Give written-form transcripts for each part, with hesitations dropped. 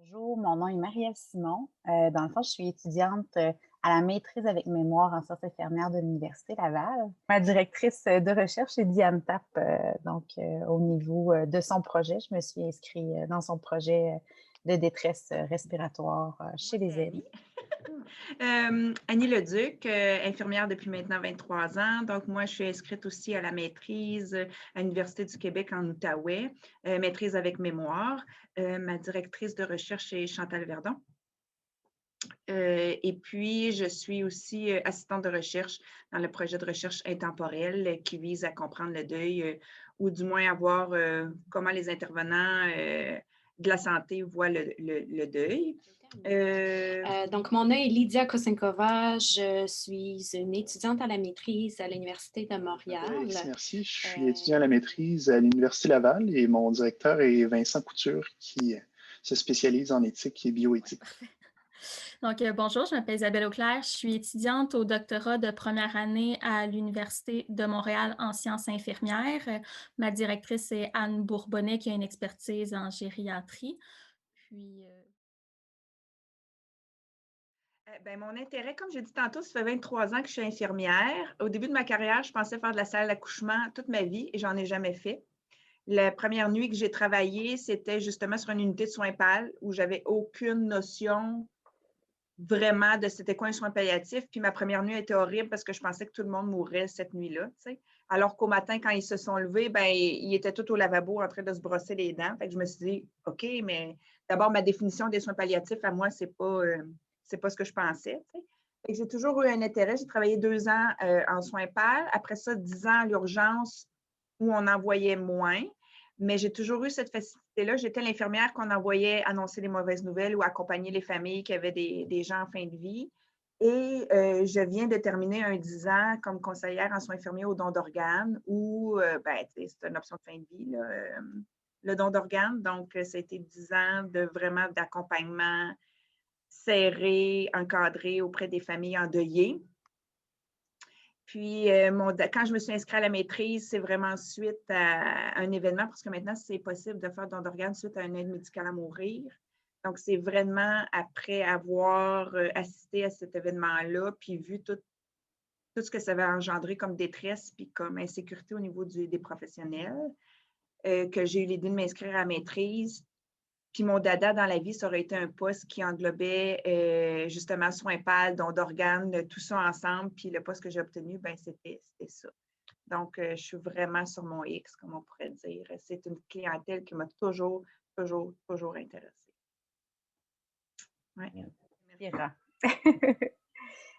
Bonjour, mon nom est Marie-Ève Simon. Dans le fond, je suis étudiante à la maîtrise avec mémoire en sciences infirmières de l'Université Laval. Ma directrice de recherche est Diane Tapp. Au niveau de son projet, je me suis inscrite dans son projet de détresse respiratoire Moi, chez c'est les Annie. aînés. Annie Leduc, infirmière depuis maintenant 23 ans. Donc, moi, je suis inscrite aussi à la maîtrise à l'Université du Québec en Outaouais, maîtrise avec mémoire. Ma directrice de recherche est Chantal Verdon. Et puis, je suis aussi assistante de recherche dans le projet de recherche intemporelle qui vise à comprendre le deuil ou du moins à voir comment les intervenants de la santé voient le deuil. Donc, mon nom est Lydia Kosenkova. Je suis une étudiante à la maîtrise à l'Université de Montréal. Alexis Mercier, je suis étudiant à la maîtrise à l'Université Laval et mon directeur est Vincent Couture qui se spécialise en éthique et bioéthique. Donc, bonjour, je m'appelle Isabelle Auclair. Je suis étudiante au doctorat de première année à l'Université de Montréal en sciences infirmières. Ma directrice est Anne Bourbonnais, qui a une expertise en gériatrie. Puis, mon intérêt, comme j'ai dit tantôt, ça fait 23 ans que je suis infirmière. Au début de ma carrière, je pensais faire de la salle d'accouchement toute ma vie et j'en ai jamais fait. La première nuit que j'ai travaillé, c'était justement sur une unité de soins PAL où j'avais aucune notion vraiment de c'était quoi un soin palliatif. Puis ma première nuit était horrible parce que je pensais que tout le monde mourrait cette nuit-là. Alors qu'au matin, quand ils se sont levés, ils étaient tous au lavabo en train de se brosser les dents. Fait que je me suis dit, OK, mais d'abord, ma définition des soins palliatifs, à moi, c'est pas ce que je pensais. Fait que j'ai toujours eu un intérêt. J'ai travaillé 2 ans en soins PAL. Après ça, 10 ans à l'urgence où on en voyait moins. Mais j'ai toujours eu cette facilité-là. J'étais l'infirmière qu'on envoyait annoncer les mauvaises nouvelles ou accompagner les familles qui avaient des gens en fin de vie. Et je viens de terminer un 10 ans comme conseillère en soins infirmiers au don d'organes où c'est une option de fin de vie, là, le don d'organes. Donc, ça a été 10 ans de vraiment d'accompagnement serré, encadré auprès des familles endeuillées. Puis, quand je me suis inscrite à la maîtrise, c'est vraiment suite à un événement, parce que maintenant, c'est possible de faire don d'organes suite à une aide médicale à mourir. Donc, c'est vraiment après avoir assisté à cet événement-là, puis vu tout ce que ça avait engendré comme détresse, puis comme insécurité au niveau des professionnels, que j'ai eu l'idée de m'inscrire à la maîtrise. Puis mon dada dans la vie, ça aurait été un poste qui englobait justement soins PAL, don d'organes, tout ça ensemble. Puis le poste que j'ai obtenu, c'était ça. Donc, je suis vraiment sur mon X, comme on pourrait dire. C'est une clientèle qui m'a toujours, toujours, toujours intéressée. Ouais. Inspirant.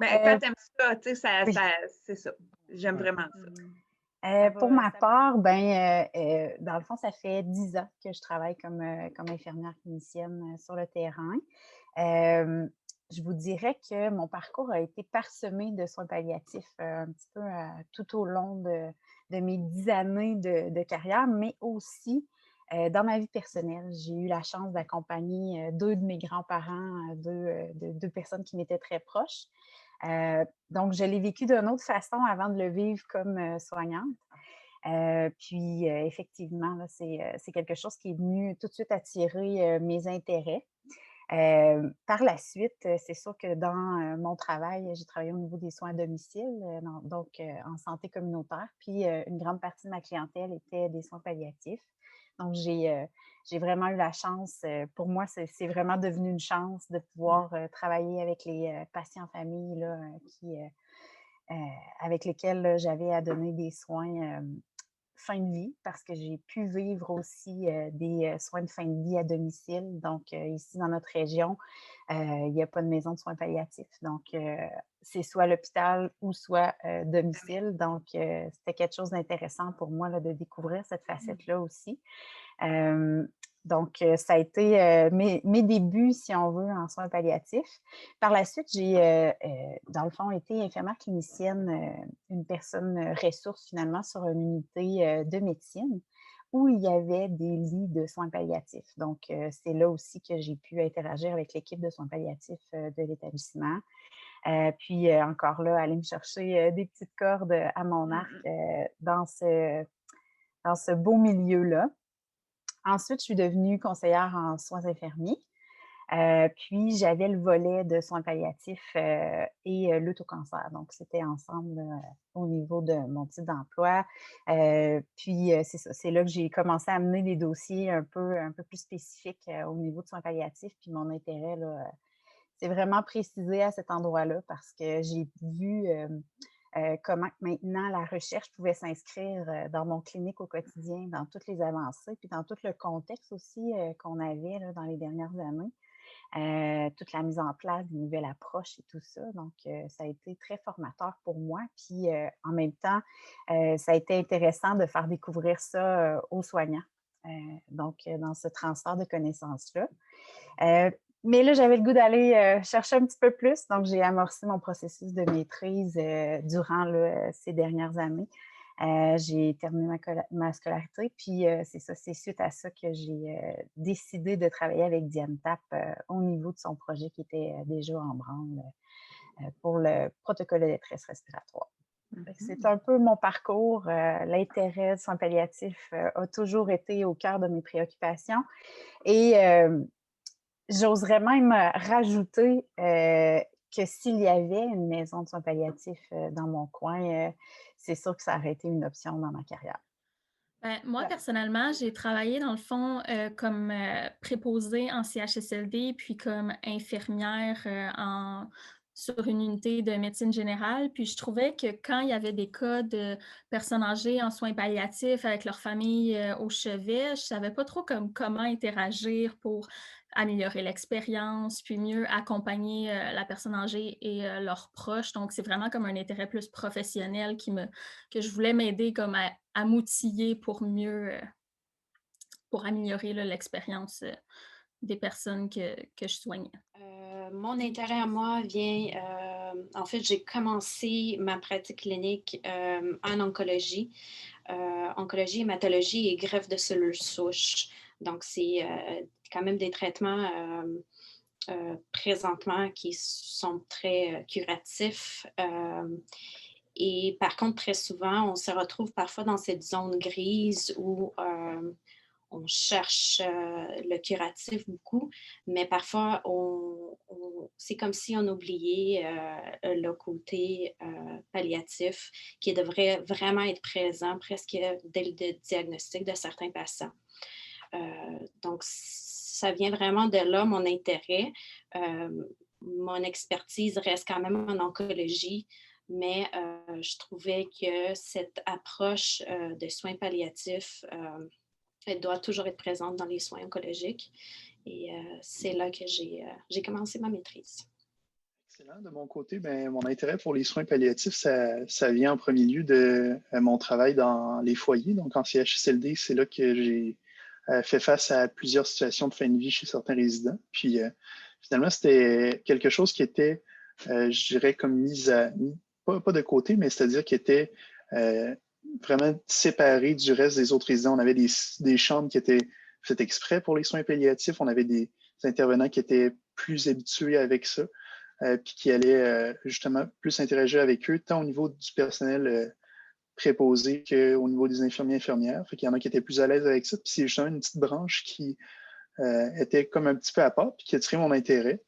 Quand t'aimes ça, tu sais, Oui. c'est ça. J'aime vraiment ça. Pour ma part, dans le fond, ça fait 10 ans que je travaille comme infirmière clinicienne sur le terrain. Je vous dirais que mon parcours a été parsemé de soins palliatifs un petit peu tout au long de mes 10 années de carrière, mais aussi dans ma vie personnelle. J'ai eu la chance d'accompagner 2 de mes grands-parents, deux personnes qui m'étaient très proches. Donc, je l'ai vécu d'une autre façon avant de le vivre comme soignante. Effectivement, là, c'est quelque chose qui est venu tout de suite attirer mes intérêts. Par la suite, c'est sûr que dans mon travail, j'ai travaillé au niveau des soins à domicile, en santé communautaire, puis une grande partie de ma clientèle était des soins palliatifs. Donc, j'ai vraiment eu la chance, pour moi, c'est vraiment devenu une chance de pouvoir travailler avec les patients en famille là, avec lesquels là, j'avais à donner des soins fin de vie parce que j'ai pu vivre aussi des soins de fin de vie à domicile. Donc, ici, dans notre région, il n'y a pas de maison de soins palliatifs. Donc, c'est soit l'hôpital ou soit domicile. Donc, c'était quelque chose d'intéressant pour moi là, de découvrir cette facette-là aussi. Ça a été mes débuts, si on veut, en soins palliatifs. Par la suite, j'ai, dans le fond, été infirmière clinicienne, une personne ressource finalement sur une unité de médecine où il y avait des lits de soins palliatifs. Donc, c'est là aussi que j'ai pu interagir avec l'équipe de soins palliatifs de l'établissement. Encore là, aller me chercher des petites cordes à mon arc dans ce beau milieu-là. Ensuite, je suis devenue conseillère en soins infirmiers. Puis, j'avais le volet de soins palliatifs et lutte au cancer. Donc, c'était ensemble au niveau de mon type d'emploi. Puis, c'est ça, c'est là que j'ai commencé à mener des dossiers un peu plus spécifiques au niveau de soins palliatifs. Puis, mon intérêt, là, c'est vraiment précisé à cet endroit-là parce que j'ai vu comment maintenant la recherche pouvait s'inscrire dans mon clinique au quotidien, dans toutes les avancées, puis dans tout le contexte aussi qu'on avait là, dans les dernières années, toute la mise en place d'une nouvelle approche et tout ça. Donc, ça a été très formateur pour moi. Puis, en même temps, ça a été intéressant de faire découvrir ça aux soignants. Donc, dans ce transfert de connaissances-là. Mais là, j'avais le goût d'aller chercher un petit peu plus. Donc, j'ai amorcé mon processus de maîtrise durant là, ces dernières années. J'ai terminé ma scolarité, puis c'est ça, c'est suite à ça que j'ai décidé de travailler avec Diane Tapp au niveau de son projet qui était déjà en branle pour le protocole de détresse respiratoire. C'est un peu mon parcours. L'intérêt de soins palliatifs a toujours été au cœur de mes préoccupations. Et j'oserais même rajouter que s'il y avait une maison de soins palliatifs dans mon coin, c'est sûr que ça aurait été une option dans ma carrière. Ben, moi, personnellement, j'ai travaillé dans le fond comme préposée en CHSLD, puis comme infirmière sur une unité de médecine générale. Puis je trouvais que quand il y avait des cas de personnes âgées en soins palliatifs avec leur famille au chevet, je ne savais pas trop comment interagir pour améliorer l'expérience, puis mieux accompagner la personne âgée et leurs proches. Donc, c'est vraiment comme un intérêt plus professionnel que je voulais m'aider comme à m'outiller pour mieux, pour améliorer là, l'expérience des personnes que je soignais. Mon intérêt à moi vient, en fait, j'ai commencé ma pratique clinique en oncologie, hématologie et greffe de cellules souches. Donc, c'est quand même des traitements présentement qui sont très curatifs. Et par contre, très souvent, on se retrouve parfois dans cette zone grise où on cherche le curatif beaucoup, mais parfois, c'est comme si on oubliait le côté palliatif qui devrait vraiment être présent presque dès le diagnostic de certains patients. Donc, ça vient vraiment de là, mon intérêt. Mon expertise reste quand même en oncologie, mais je trouvais que cette approche de soins palliatifs, elle doit toujours être présente dans les soins oncologiques. Et c'est là que j'ai commencé ma maîtrise. Excellent. De mon côté, mon intérêt pour les soins palliatifs, ça vient en premier lieu de mon travail dans les foyers. Donc, en CHSLD, c'est là que j'ai fait face à plusieurs situations de fin de vie chez certains résidents. Puis, finalement, c'était quelque chose qui était, je dirais, comme pas de côté, mais c'est-à-dire qui était vraiment séparé du reste des autres résidents. On avait des chambres qui étaient faites exprès pour les soins palliatifs. On avait des intervenants qui étaient plus habitués avec ça, puis qui allaient justement plus interagir avec eux, tant au niveau du personnel préposé qu'au niveau des infirmiers et infirmières. Fait qu'il y en a qui étaient plus à l'aise avec ça. Puis c'est justement une petite branche qui était comme un petit peu à part, puis qui a attiré mon intérêt.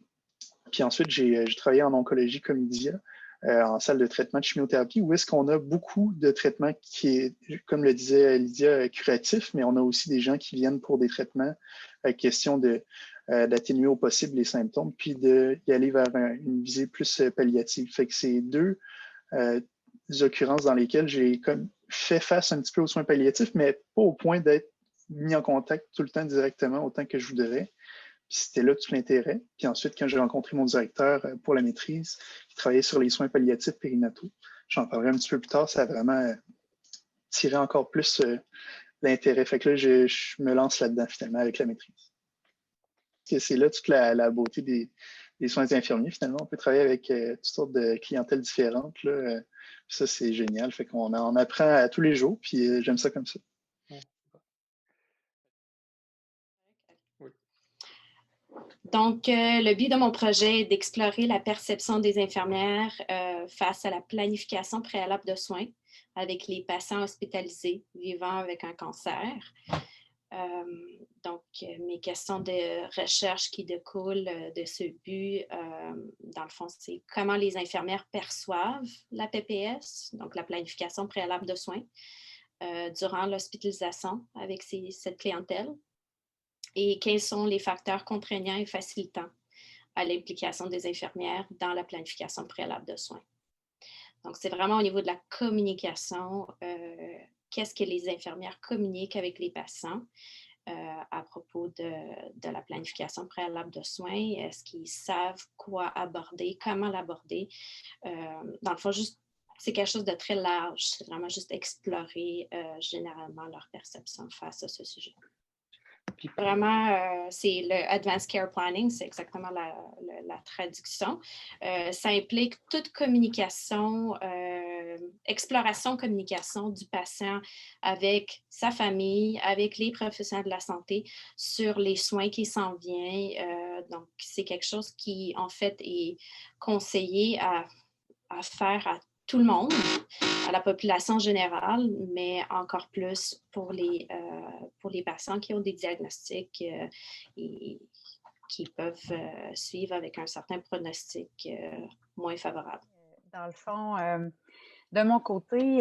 Puis ensuite, j'ai travaillé en oncologie comme Lydia, en salle de traitement de chimiothérapie, où est-ce qu'on a beaucoup de traitements qui est, comme le disait Lydia, curatifs, mais on a aussi des gens qui viennent pour des traitements, question d'atténuer au possible les symptômes, puis d'y aller vers une visée plus palliative. Fait que c'est deux occurrences dans lesquelles j'ai comme fait face un petit peu aux soins palliatifs, mais pas au point d'être mis en contact tout le temps directement, autant que je voudrais. Puis c'était là tout l'intérêt. Puis ensuite, quand j'ai rencontré mon directeur pour la maîtrise, qui travaillait sur les soins palliatifs périnataux, j'en parlerai un petit peu plus tard, ça a vraiment tiré encore plus l'intérêt. Fait que là, je me lance là-dedans finalement avec la maîtrise. C'est là toute la beauté des soins infirmiers. Finalement, on peut travailler avec toutes sortes de clientèles différentes. Là, ça, c'est génial. Fait qu'on apprend à tous les jours, puis j'aime ça comme ça. Donc, le but de mon projet est d'explorer la perception des infirmières face à la planification préalable de soins avec les patients hospitalisés vivant avec un cancer. Donc, mes questions de recherche qui découlent de ce but, dans le fond, c'est comment les infirmières perçoivent la PPS, donc la planification préalable de soins, durant l'hospitalisation avec cette clientèle, et quels sont les facteurs contraignants et facilitants à l'implication des infirmières dans la planification préalable de soins. Donc, c'est vraiment au niveau de la communication, qu'est-ce que les infirmières communiquent avec les patients à propos de la planification préalable de soins. Est-ce qu'ils savent quoi aborder, comment l'aborder? Dans le fond, c'est quelque chose de très large. C'est vraiment juste explorer généralement leur perception face à ce sujet. Puis vraiment, c'est le Advanced Care Planning, c'est exactement la traduction. Ça implique toute communication, exploration, communication du patient avec sa famille, avec les professionnels de la santé sur les soins qui s'en viennent. Donc, c'est quelque chose qui, en fait, est conseillé à faire à tout le monde, à la population générale, mais encore plus pour les patients qui ont des diagnostics et qui peuvent suivre avec un certain pronostic moins favorable. Dans le fond, de mon côté,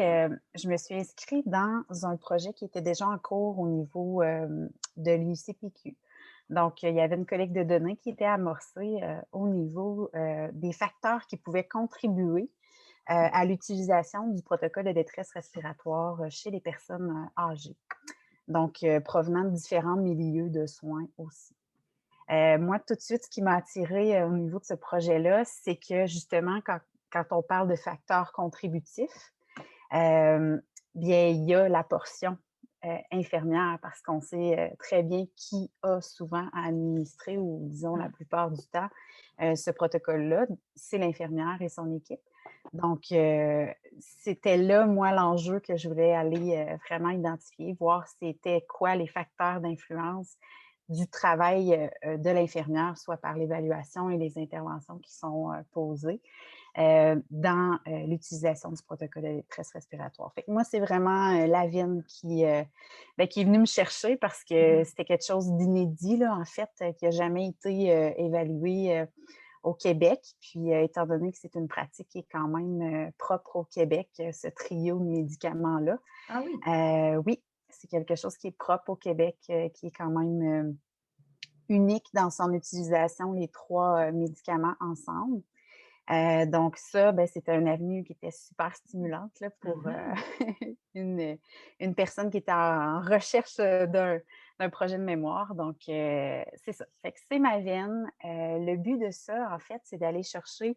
je me suis inscrite dans un projet qui était déjà en cours au niveau de l'UCPQ. Donc, il y avait une collecte de données qui était amorcée au niveau des facteurs qui pouvaient contribuer à l'utilisation du protocole de détresse respiratoire chez les personnes âgées, donc provenant de différents milieux de soins aussi. Moi, tout de suite, ce qui m'a attirée au niveau de ce projet-là, c'est que justement, quand on parle de facteurs contributifs, bien, il y a la portion infirmière parce qu'on sait très bien qui a souvent à administrer, ou disons la plupart du temps, ce protocole-là, c'est l'infirmière et son équipe. Donc, c'était là, moi, l'enjeu que je voulais aller vraiment identifier, voir c'était quoi les facteurs d'influence du travail de l'infirmière, soit par l'évaluation et les interventions qui sont posées dans l'utilisation du protocole de détresse respiratoire. Fait que moi, c'est vraiment Lavigne qui est venue me chercher parce que c'était quelque chose d'inédit, là, en fait, qui n'a jamais été évalué au Québec. Puis, étant donné que c'est une pratique qui est quand même propre au Québec, ce trio de médicaments-là. Ah oui? Oui, c'est quelque chose qui est propre au Québec, qui est quand même unique dans son utilisation, les 3 médicaments ensemble. Donc ça, c'était une avenue qui était super stimulante là, pour une personne qui était en recherche d'un projet de mémoire. Donc, c'est ça. Fait que c'est ma veine. Le but de ça, en fait, c'est d'aller chercher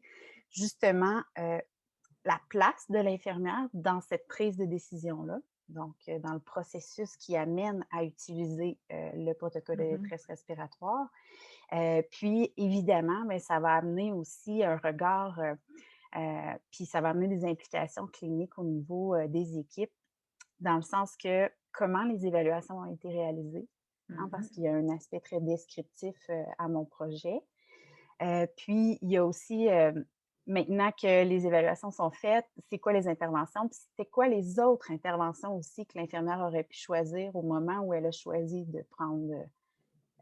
justement la place de l'infirmière dans cette prise de décision-là. Donc, dans le processus qui amène à utiliser le protocole de détresse respiratoire. Puis, évidemment, ça va amener aussi un regard, puis ça va amener des implications cliniques au niveau des équipes, dans le sens que comment les évaluations ont été réalisées, hein, parce qu'il y a un aspect très descriptif à mon projet. Puis, il y a aussi, maintenant que les évaluations sont faites, c'est quoi les interventions, puis c'était quoi les autres interventions aussi que l'infirmière aurait pu choisir au moment où elle a choisi de prendre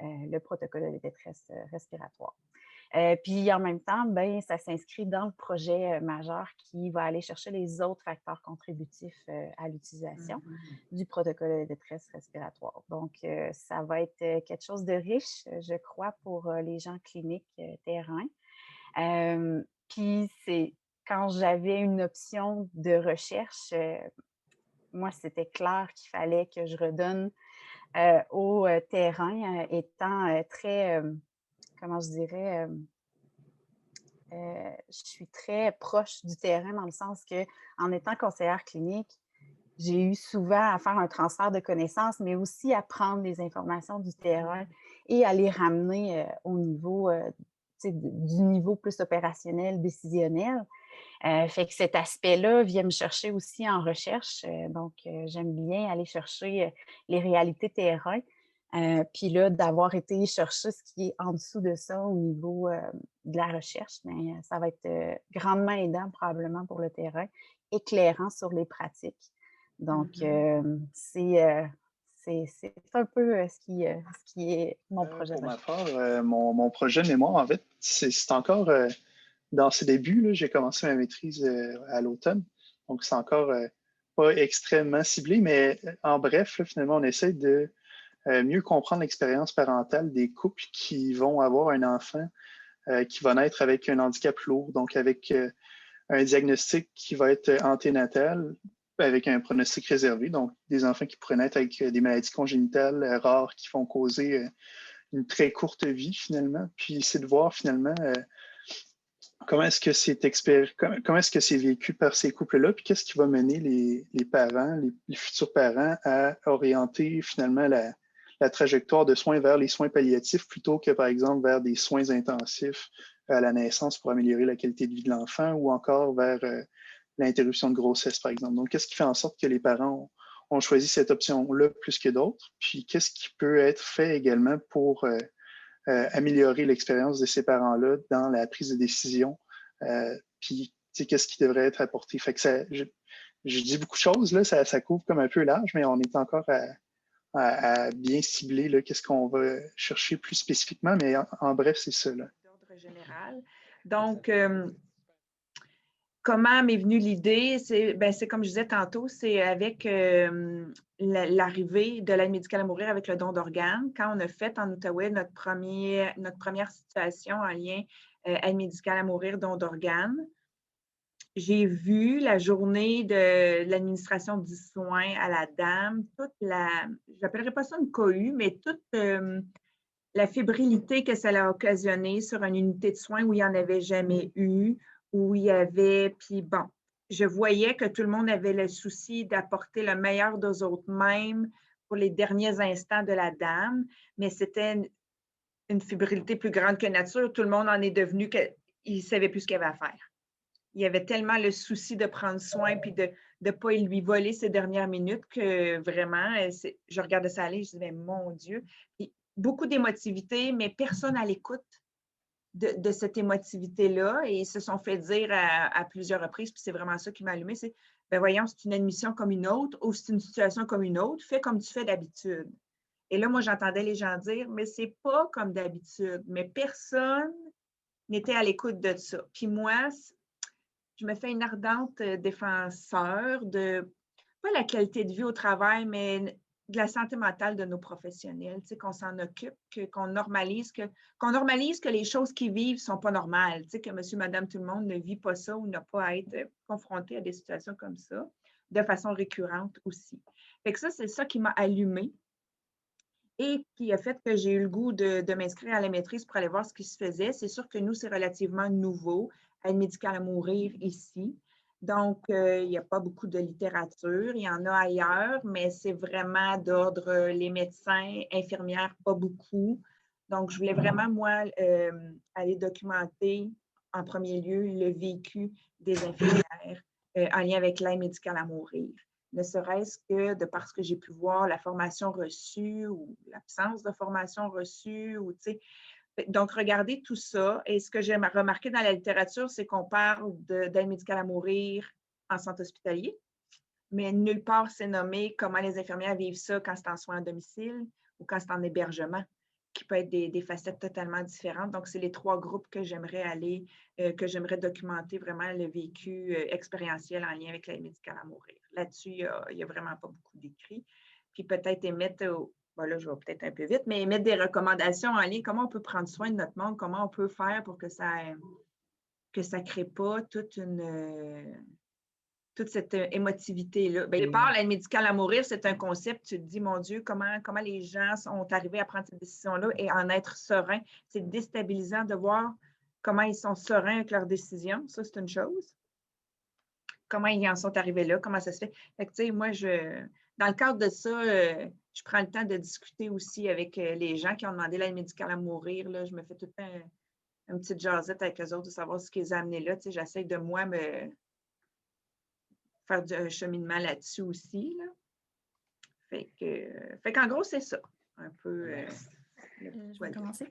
le protocole de détresse respiratoire. Puis en même temps, ça s'inscrit dans le projet majeur qui va aller chercher les autres facteurs contributifs à l'utilisation du protocole de détresse respiratoire. Donc, ça va être quelque chose de riche, je crois, pour les gens cliniques terrain. Puis c'est quand j'avais une option de recherche, moi, c'était clair qu'il fallait que je redonne au terrain, étant très, comment je dirais, je suis très proche du terrain dans le sens que, en étant conseillère clinique, j'ai eu souvent à faire un transfert de connaissances, mais aussi à prendre les informations du terrain et à les ramener au niveau, du niveau plus opérationnel, décisionnel. Fait que cet aspect-là vient me chercher aussi en recherche. Donc, j'aime bien aller chercher les réalités terrain. Puis là, d'avoir été chercher ce qui est en dessous de ça au niveau de la recherche, ça va être grandement aidant probablement pour le terrain, éclairant sur les pratiques. Donc, c'est c'est un peu ce qui est mon projet Pour de ma recherche. part, mon projet de mémoire, en fait, c'est encore dans ses débuts. Là, j'ai commencé ma maîtrise à l'automne, donc c'est encore pas extrêmement ciblé, mais en bref, là, finalement, on essaie de mieux comprendre l'expérience parentale des couples qui vont avoir un enfant qui va naître avec un handicap lourd, donc avec un diagnostic qui va être anténatal, avec un pronostic réservé, donc des enfants qui pourraient naître avec des maladies congénitales rares qui vont causer une très courte vie finalement. Puis c'est de voir finalement comment est-ce que comment est-ce que c'est vécu par ces couples-là, puis qu'est-ce qui va mener les parents, les futurs parents à orienter finalement la trajectoire de soins vers les soins palliatifs plutôt que, par exemple, vers des soins intensifs à la naissance pour améliorer la qualité de vie de l'enfant ou encore vers l'interruption de grossesse, par exemple. Donc, qu'est-ce qui fait en sorte que les parents ont choisi cette option-là plus que d'autres? Puis, qu'est-ce qui peut être fait également pour améliorer l'expérience de ces parents-là dans la prise de décision? Puis, qu'est-ce qui devrait être apporté? Fait que je dis beaucoup de choses, là, ça couvre comme un peu large, mais on est encore à bien cibler là, qu'est-ce qu'on va chercher plus spécifiquement, mais en bref, c'est ça. D'ordre général. Donc, comment m'est venue l'idée? C'est comme je disais tantôt, c'est avec l'arrivée de l'aide médicale à mourir avec le don d'organes. Quand on a fait en Outaouais notre première situation en lien aide médicale à mourir, don d'organes, j'ai vu la journée de l'administration du soin à la dame, je n'appellerais pas ça une cohue, mais toute la fébrilité que ça a occasionné sur une unité de soins où il n'y en avait jamais eu, où il y avait, puis bon, je voyais que tout le monde avait le souci d'apporter le meilleur d'eux autres mêmes pour les derniers instants de la dame, mais c'était une fébrilité plus grande que nature. Tout le monde en est devenu qu'il ne savait plus ce qu'il avait à faire. Il y avait tellement le souci de prendre soin puis de ne pas lui voler ses dernières minutes que vraiment, je regardais ça aller, je disais, mais mon Dieu. Puis, beaucoup d'émotivité, mais personne à l'écoute de cette émotivité-là. Et ils se sont fait dire à plusieurs reprises, puis c'est vraiment ça qui m'a allumé, c'est, ben voyons, c'est une admission comme une autre ou c'est une situation comme une autre, fais comme tu fais d'habitude. Et là, moi, j'entendais les gens dire, mais c'est pas comme d'habitude. Mais personne n'était à l'écoute de ça. Puis moi, je me fais une ardente défenseur de, pas la qualité de vie au travail, mais de la santé mentale de nos professionnels, qu'on s'en occupe, qu'on normalise que les choses qu'ils vivent ne sont pas normales, que monsieur, madame, tout le monde ne vit pas ça ou n'a pas à être confronté à des situations comme ça, de façon récurrente aussi. Fait que ça, c'est ça qui m'a allumée et qui a fait que j'ai eu le goût de m'inscrire à la maîtrise pour aller voir ce qui se faisait. C'est sûr que nous, c'est relativement nouveau, aide médicale à mourir ici. Donc, il n'y a pas beaucoup de littérature. Il y en a ailleurs, mais c'est vraiment d'ordre les médecins, infirmières, pas beaucoup. Donc, je voulais vraiment, moi, aller documenter en premier lieu le vécu des infirmières en lien avec l'aide médicale à mourir. Ne serait-ce que de parce que j'ai pu voir la formation reçue ou l'absence de formation reçue. Ou, donc, regardez tout ça. Et ce que j'ai remarqué dans la littérature, c'est qu'on parle d'aide médicale à mourir en centre hospitalier, mais nulle part c'est nommé comment les infirmières vivent ça quand c'est en soins à domicile ou quand c'est en hébergement, qui peut être des facettes totalement différentes. Donc, c'est les trois groupes que j'aimerais aller, que j'aimerais documenter vraiment le vécu expérientiel en lien avec l'aide médicale à mourir. Là-dessus, il n'y a vraiment pas beaucoup d'écrits. Puis peut-être émettre, là, je vais peut-être un peu vite, mais émettre des recommandations en lien, comment on peut prendre soin de notre monde, comment on peut faire pour que ça ne crée pas toute cette émotivité-là. Au départ, l'aide médicale à mourir, c'est un concept, tu te dis, mon Dieu, comment les gens sont arrivés à prendre cette décision-là et en être sereins. C'est déstabilisant de voir comment ils sont sereins avec leurs décisions. Ça, c'est une chose. Comment ils en sont arrivés là, comment ça se fait. Fait que, tu sais, moi, dans le cadre de ça, je prends le temps de discuter aussi avec les gens qui ont demandé l'aide médicale à mourir. Là. Je me fais tout le temps une petite jasette avec eux autres de savoir ce qui les a amenés là. Tu sais, j'essaie de, moi, faire un cheminement là-dessus aussi. Là. Fait qu'en gros, c'est ça. Un peu. Je vais commencer.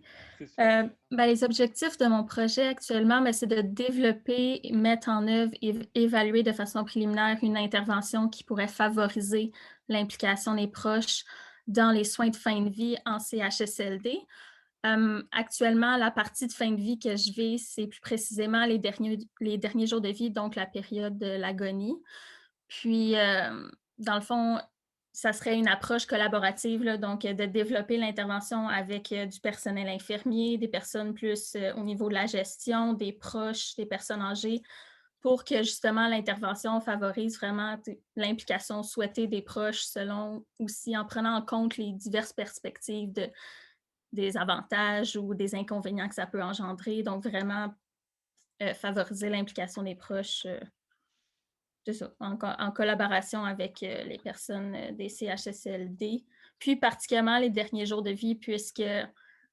Les objectifs de mon projet actuellement, c'est de développer, mettre en œuvre et évaluer de façon préliminaire une intervention qui pourrait favoriser l'implication des proches dans les soins de fin de vie en CHSLD. Actuellement, la partie de fin de vie que je vis, c'est plus précisément les derniers jours de vie, donc la période de l'agonie. Puis, dans le fond, ça serait une approche collaborative, là, donc de développer l'intervention avec du personnel infirmier, des personnes plus au niveau de la gestion, des proches, des personnes âgées, pour que justement l'intervention favorise vraiment l'implication souhaitée des proches selon aussi en prenant en compte les diverses perspectives des avantages ou des inconvénients que ça peut engendrer. Donc, vraiment favoriser l'implication des proches, c'est ça, en collaboration avec les personnes des CHSLD. Puis, particulièrement les derniers jours de vie, puisque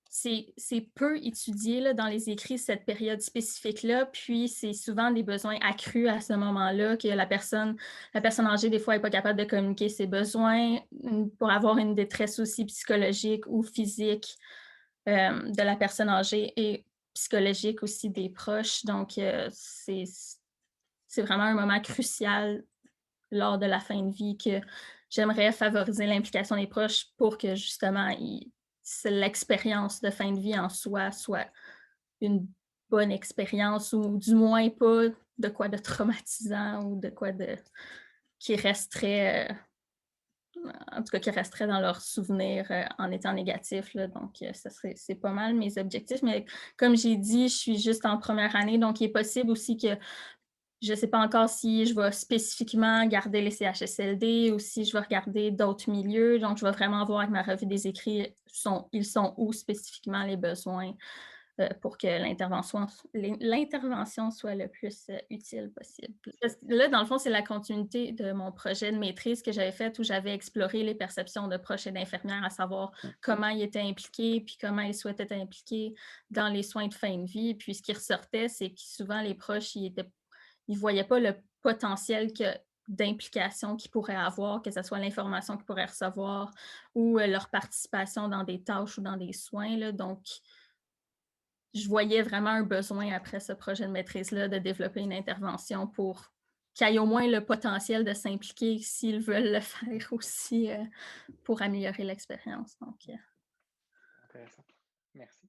c'est peu étudié là, dans les écrits, cette période spécifique-là, puis c'est souvent des besoins accrus à ce moment-là, que la personne âgée, des fois, n'est pas capable de communiquer ses besoins pour avoir une détresse aussi psychologique ou physique de la personne âgée et psychologique aussi des proches. Donc, c'est vraiment un moment crucial lors de la fin de vie que j'aimerais favoriser l'implication des proches pour que justement l'expérience de fin de vie en soi soit une bonne expérience ou du moins pas de quoi de traumatisant ou de quoi qui resterait en tout cas qui resterait dans leurs souvenirs en étant négatif. Là. Donc, c'est pas mal mes objectifs. Mais comme j'ai dit, je suis juste en première année, donc il est possible aussi que je ne sais pas encore si je vais spécifiquement garder les CHSLD ou si je vais regarder d'autres milieux. Donc, je vais vraiment voir avec ma revue des écrits, ils sont où spécifiquement les besoins pour que l'intervention soit le plus utile possible. Parce que là, dans le fond, c'est la continuité de mon projet de maîtrise que j'avais fait où j'avais exploré les perceptions de proches et d'infirmières, à savoir comment ils étaient impliqués puis comment ils souhaitaient être impliqués dans les soins de fin de vie. Puis ce qui ressortait, c'est que souvent les proches, ils ne voyaient pas le potentiel d'implication qu'ils pourraient avoir, que ce soit l'information qu'ils pourraient recevoir ou leur participation dans des tâches ou dans des soins. Là. Donc, je voyais vraiment un besoin après ce projet de maîtrise-là de développer une intervention pour qu'il y ait au moins le potentiel de s'impliquer s'ils veulent le faire aussi pour améliorer l'expérience. Donc, intéressant. Merci.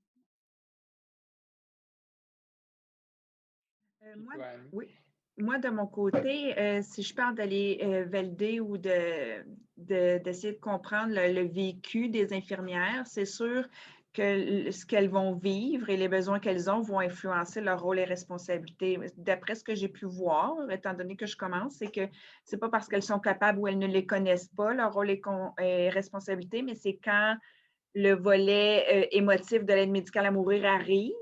Oui. Moi, de mon côté, si je parle d'aller valider ou d'essayer de comprendre le vécu des infirmières, c'est sûr que ce qu'elles vont vivre et les besoins qu'elles ont vont influencer leur rôle et responsabilités. D'après ce que j'ai pu voir, étant donné que je commence, c'est que ce n'est pas parce qu'elles sont capables ou elles ne les connaissent pas, leur rôle et responsabilités, mais c'est quand le volet émotif de l'aide médicale à mourir arrive.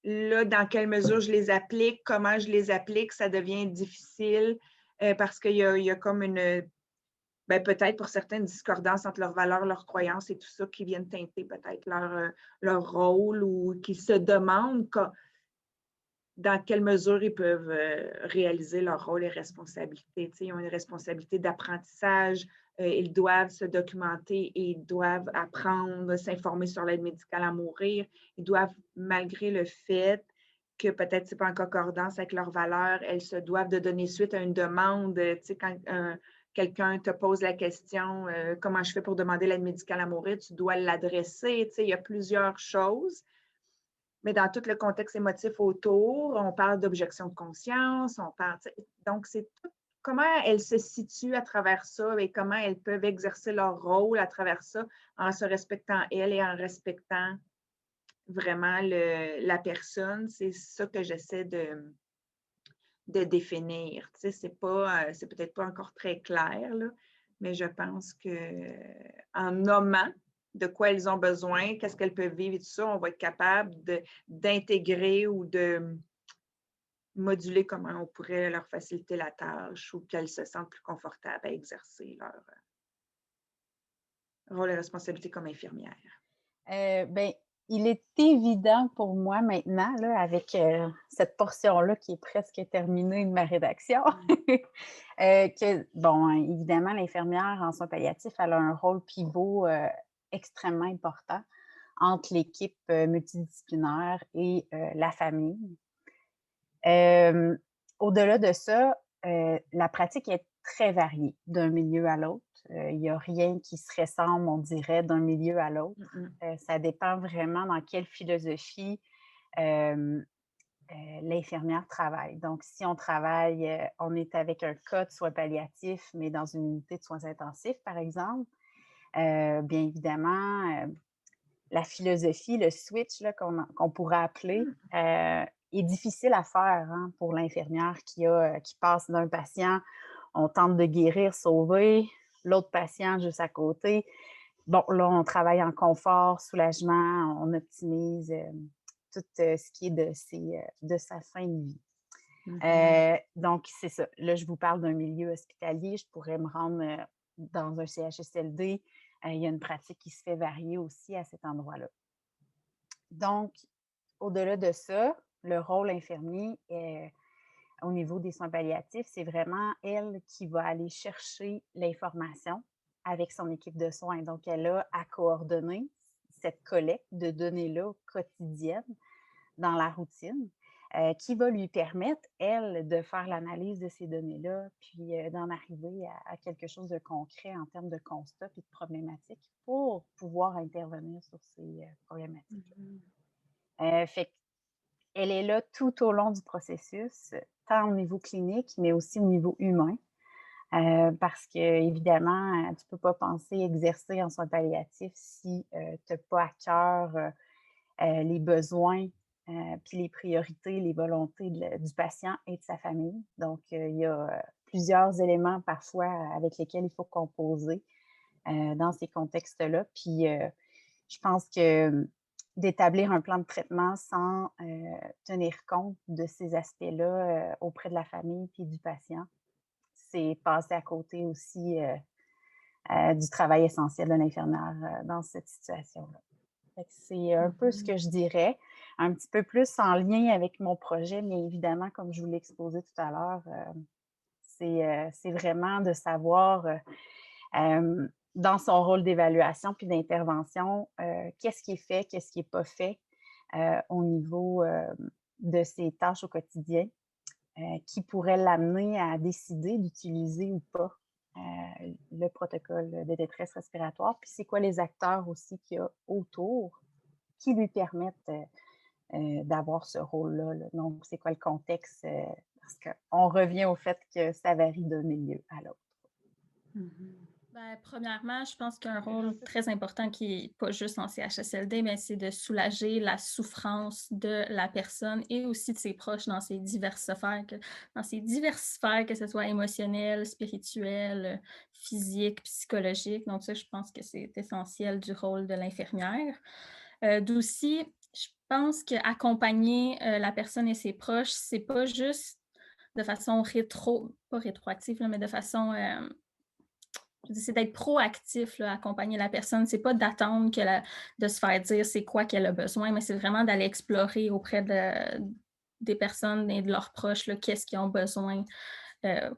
Là, dans quelle mesure je les applique, comment je les applique, ça devient difficile parce qu'il y a comme peut-être pour certaines discordances entre leurs valeurs, leurs croyances et tout ça qui viennent teinter peut-être leur rôle ou qu'ils se demandent dans quelle mesure ils peuvent réaliser leur rôle et responsabilité. Ils ont une responsabilité d'apprentissage, ils doivent se documenter et ils doivent apprendre, s'informer sur l'aide médicale à mourir. Ils doivent, malgré le fait que peut-être ce n'est pas en concordance avec leurs valeurs, elles se doivent de donner suite à une demande. Quand quelqu'un te pose la question « Comment je fais pour demander l'aide médicale à mourir? » Tu dois l'adresser. Il y a plusieurs choses. Mais dans tout le contexte émotif autour, on parle d'objection de conscience, donc c'est tout comment elles se situent à travers ça et comment elles peuvent exercer leur rôle à travers ça en se respectant elles et en respectant vraiment la personne. C'est ça que j'essaie de définir. C'est peut-être pas encore très clair, là, mais je pense qu'en nommant de quoi elles ont besoin, qu'est-ce qu'elles peuvent vivre et tout ça, on va être capable d'intégrer ou de moduler comment on pourrait leur faciliter la tâche ou qu'elles se sentent plus confortables à exercer leur rôle et responsabilité comme infirmière. Il est évident pour moi maintenant, là, avec cette portion-là qui est presque terminée de ma rédaction, que, bon, évidemment, l'infirmière en soins palliatifs, elle a un rôle pivot extrêmement important entre l'équipe multidisciplinaire et la famille. Au-delà de ça, la pratique est très variée d'un milieu à l'autre. Il n'y a rien qui se ressemble, on dirait, d'un milieu à l'autre. Ça dépend vraiment dans quelle philosophie l'infirmière travaille. Donc, si on travaille, on est avec un cas de soins palliatifs, mais dans une unité de soins intensifs, par exemple, bien évidemment, la philosophie, le switch qu'on pourrait appeler, est difficile à faire pour l'infirmière qui passe d'un patient, on tente de guérir, sauver, l'autre patient juste à côté. Bon, là, on travaille en confort, soulagement, on optimise tout ce qui est de sa fin de vie. Donc, c'est ça. Là, je vous parle d'un milieu hospitalier. Je pourrais me rendre dans un CHSLD. Il y a une pratique qui se fait varier aussi à cet endroit-là. Donc, au-delà de ça, le rôle infirmier au niveau des soins palliatifs, c'est vraiment elle qui va aller chercher l'information avec son équipe de soins. Donc, elle a à coordonner cette collecte de données-là quotidienne dans la routine qui va lui permettre, elle, de faire l'analyse de ces données-là, puis d'en arriver à quelque chose de concret en termes de constats et de problématiques pour pouvoir intervenir sur ces problématiques-là. Fait qu'elle est là tout au long du processus, tant au niveau clinique, mais aussi au niveau humain. Parce que, évidemment, tu ne peux pas penser exercer en soins palliatifs si tu n'as pas à cœur les besoins, puis les priorités, les volontés du patient et de sa famille. Donc, il y a plusieurs éléments parfois avec lesquels il faut composer dans ces contextes-là. Puis, je pense que d'établir un plan de traitement sans tenir compte de ces aspects-là auprès de la famille puis du patient, c'est passer à côté aussi du travail essentiel de l'infirmière dans cette situation-là. C'est un peu ce que je dirais, un petit peu plus en lien avec mon projet, mais évidemment, comme je vous l'ai exposé tout à l'heure, c'est vraiment de savoir dans son rôle d'évaluation puis d'intervention, qu'est-ce qui est fait, qu'est-ce qui n'est pas fait au niveau de ses tâches au quotidien, qui pourrait l'amener à décider d'utiliser ou pas le protocole de détresse respiratoire. Puis c'est quoi les acteurs aussi qu'il y a autour qui lui permettent d'avoir ce rôle-là. Donc, c'est quoi le contexte? Parce qu'on revient au fait que ça varie d'un milieu à l'autre. Ben, premièrement, je pense qu'un rôle très important qui n'est pas juste en CHSLD, mais c'est de soulager la souffrance de la personne et aussi de ses proches dans ces diverses sphères, que ce soit émotionnel, spirituel, physique, psychologique. Donc ça, je pense que c'est essentiel du rôle de l'infirmière. D'aussi, je pense qu'accompagner la personne et ses proches, c'est pas juste de façon pas rétroactive, mais de façon... c'est d'être proactif, là, accompagner la personne. C'est pas d'attendre de se faire dire c'est quoi qu'elle a besoin, mais c'est vraiment d'aller explorer auprès des personnes et de leurs proches qu'est-ce qu'ils ont besoin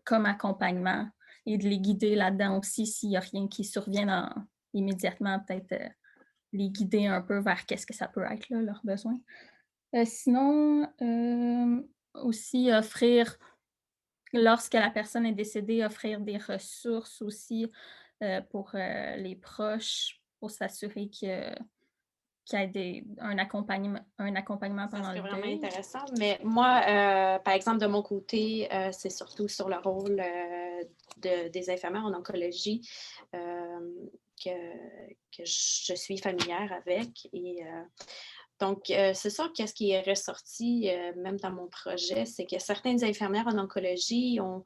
comme accompagnement et de les guider là-dedans aussi s'il n'y a rien qui survient immédiatement, peut-être les guider un peu vers qu'est-ce que ça peut être, là, leurs besoins. Sinon, aussi offrir... Lorsque la personne est décédée, offrir des ressources aussi pour les proches, pour s'assurer qu'il y ait un accompagnement pendant le deuil. C'est vraiment intéressant. Mais moi, par exemple, de mon côté, c'est surtout sur le rôle des infirmières en oncologie que je suis familière avec. Et donc, c'est sûr que ce qui est ressorti, même dans mon projet, c'est que certaines infirmières en oncologie ont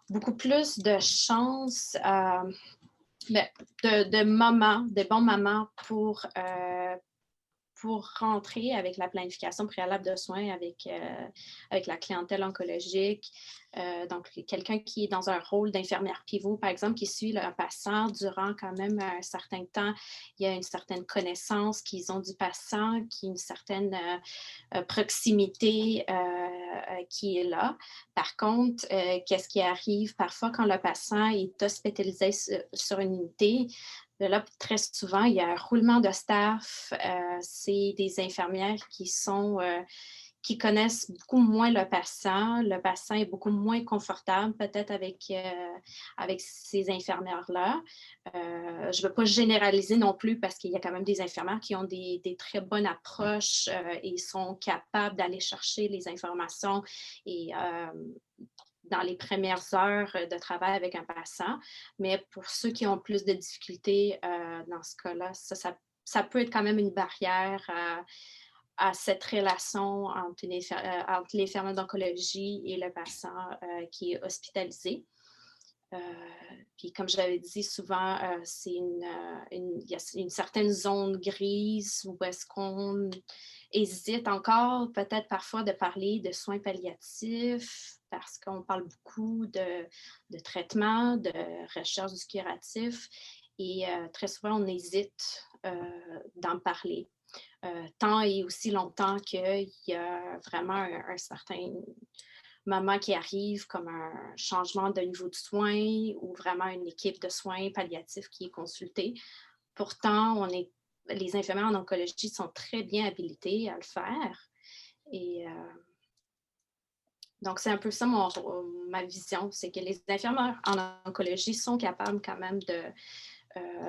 beaucoup plus de chances de bons moments pour rentrer avec la planification préalable de soins avec la clientèle oncologique. Donc, quelqu'un qui est dans un rôle d'infirmière pivot, par exemple, qui suit le patient durant quand même un certain temps, il y a une certaine connaissance qu'ils ont du patient, qui a une certaine proximité qui est là. Par contre, qu'est-ce qui arrive parfois quand le patient est hospitalisé sur une unité? Là, très souvent, il y a un roulement de staff. C'est des infirmières qui qui connaissent beaucoup moins le patient. Le patient est beaucoup moins confortable peut-être avec ces infirmières-là. Je ne veux pas généraliser non plus parce qu'il y a quand même des infirmières qui ont des très bonnes approches et sont capables d'aller chercher les informations et dans les premières heures de travail avec un patient. Mais pour ceux qui ont plus de difficultés dans ce cas-là, ça peut être quand même une barrière à cette relation entre l'infirmière d'oncologie et le patient qui est hospitalisé. Puis comme je l'avais dit, souvent, il y a une certaine zone grise où est-ce qu'on hésite encore peut-être parfois de parler de soins palliatifs parce qu'on parle beaucoup de traitement, de recherche du curatif et très souvent on hésite d'en parler. Tant et aussi longtemps qu'il y a vraiment un certain moment qui arrive comme un changement de niveau de soins ou vraiment une équipe de soins palliatifs qui est consultée. Pourtant, les infirmières en oncologie sont très bien habilitées à le faire. Et donc, c'est un peu ça ma vision, c'est que les infirmières en oncologie sont capables quand même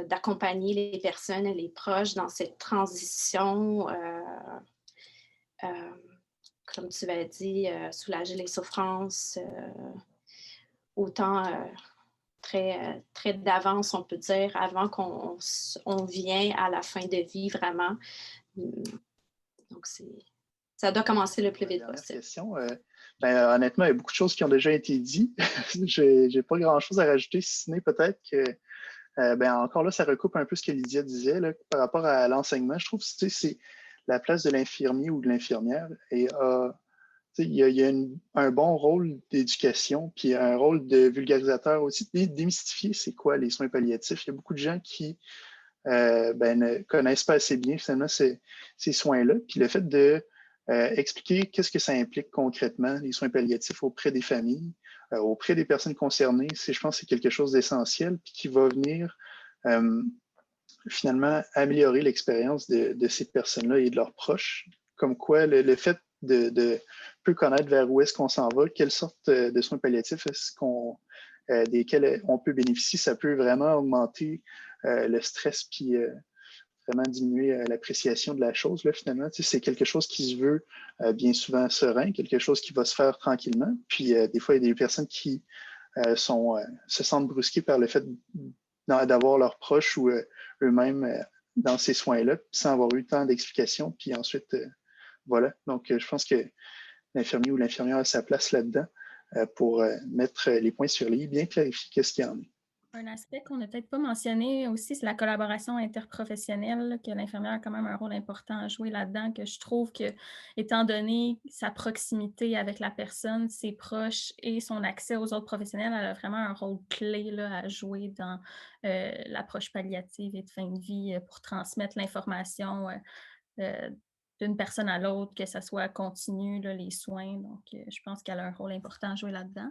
d'accompagner les personnes et les proches dans cette transition, comme tu l'as dit, soulager les souffrances, autant très, très d'avance, on peut dire, avant qu'on vient à la fin de vie vraiment. Donc, ça doit commencer le plus vite possible. Question. Honnêtement, il y a beaucoup de choses qui ont déjà été dites. Je n'ai pas grand-chose à rajouter, si ce n'est peut-être que encore là, ça recoupe un peu ce que Lydia disait là, par rapport à l'enseignement. Je trouve que c'est la place de l'infirmier ou de l'infirmière. Et il y a un bon rôle d'éducation, puis un rôle de vulgarisateur aussi, de démystifier c'est quoi les soins palliatifs. Il y a beaucoup de gens qui ne connaissent pas assez bien finalement ces soins-là. Puis le fait de expliquer qu'est-ce que ça implique concrètement, les soins palliatifs auprès des familles, auprès des personnes concernées, je pense que c'est quelque chose d'essentiel puis qui va venir finalement améliorer l'expérience de ces personnes-là et de leurs proches. Comme quoi, le fait de peu connaître vers où est-ce qu'on s'en va, quelle sorte de soins palliatifs desquels on peut bénéficier, ça peut vraiment augmenter le stress puis vraiment diminuer l'appréciation de la chose. Là, finalement, c'est quelque chose qui se veut bien souvent serein, quelque chose qui va se faire tranquillement. Puis des fois, il y a des personnes qui se sentent brusquées par le fait d'avoir leurs proches ou eux-mêmes dans ces soins-là, sans avoir eu tant d'explications. Puis ensuite, voilà. Donc, je pense que l'infirmier ou l'infirmière a sa place là-dedans pour mettre les points sur les i, bien clarifier qu'est-ce qu'il y en a. Un aspect qu'on n'a peut-être pas mentionné aussi, c'est la collaboration interprofessionnelle, que l'infirmière a quand même un rôle important à jouer là-dedans, que je trouve que, étant donné sa proximité avec la personne, ses proches et son accès aux autres professionnels, elle a vraiment un rôle clé là, à jouer dans l'approche palliative et de fin de vie pour transmettre l'information d'une personne à l'autre, que ça soit continu, là, les soins. Donc, je pense qu'elle a un rôle important à jouer là-dedans.